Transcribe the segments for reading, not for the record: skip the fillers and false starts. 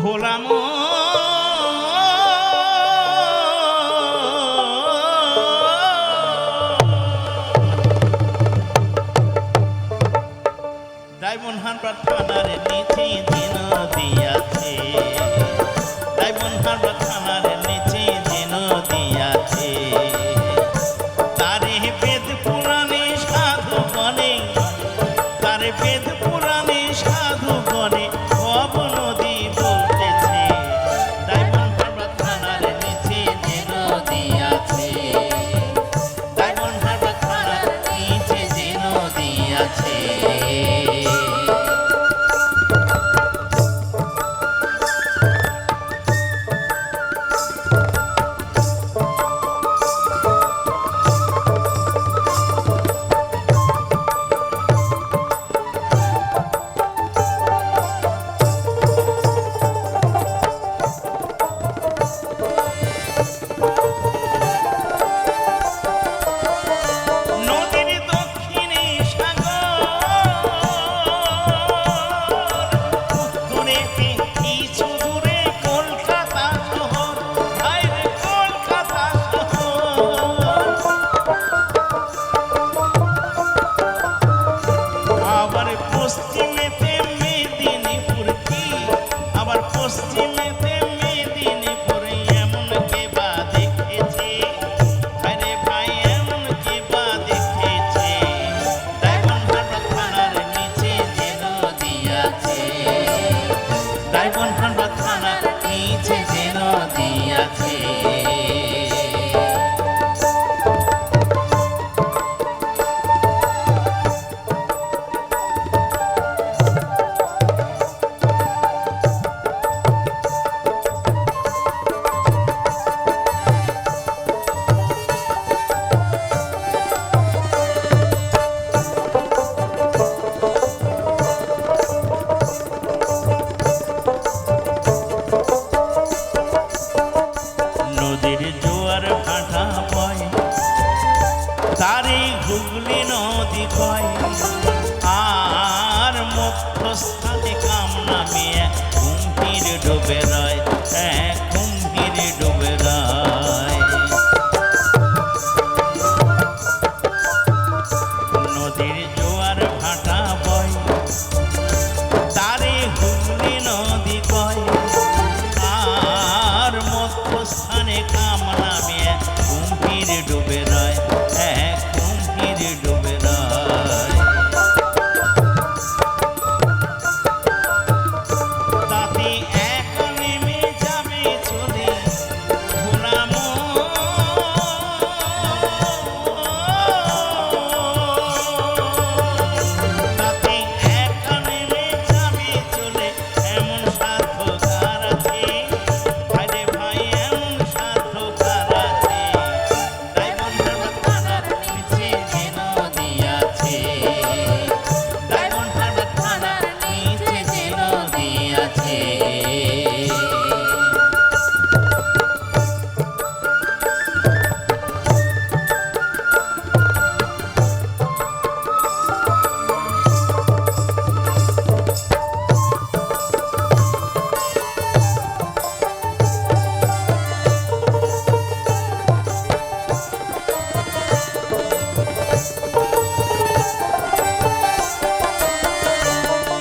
ভোলাম diamond থানার নিচে যে নদী আছে, ডায়মন্ড থানার নিচে যে নদী আছে, তারে বেদ পুরাণে সাধু বনে, তারে বেদ পুরাণে সাধু বনে ভব নদী বলতেছে। ডায়মন্ড থানার নিচে যে নদী আছে, ডায়মন্ড থানার নিচে যে নদী আছে। পশ্চিমেতে মেদিনীপুর কি, আবার পশ্চিমেতে মেদিনীপুর, এমন কে বা দেখেছে, আরে ভাই এমন কে বা দেখেছে। ডায়মন্ড থানার নিচে যে নদী আছে, ডায়মন্ড থানার নিচে যে নদী আছে। তারে হুগলি নদী কয়, আর মধ্যস্থানে কামনা মেয়ে কুম্ভীর ডুবে রয়, কুম্ভীর ডুবে রয়। নদীর জোয়ার ভাটা বয়, তারে হুগলি নদী কয়, আর মধ্যস্থানে কামনা মেয়ে কুম্ভীর ডুবে রয়, কুম্ভীর ডুবে রয়। তাতে এক নেমে যাবে চলে ভোলাম, তাতে এক নেমে যাবে চলে, এমন সাধকার আছে, আরে ভাই এমন সাধকার আছে। ডায়মন্ড থানার নিচে যে নদী আছে, ডায়মন্ড থানার নিচে যে নদী আছে।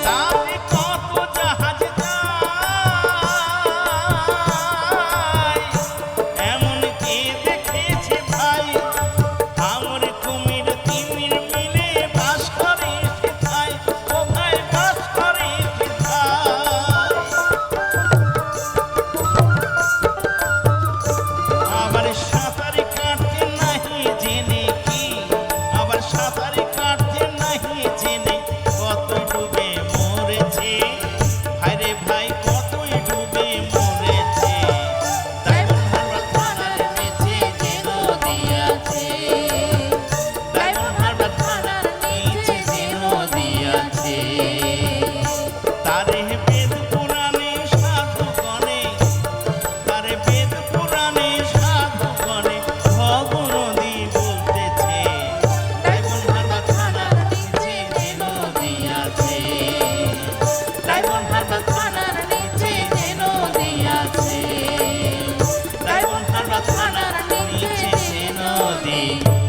তারে কত জাহাজ যায়, তুমি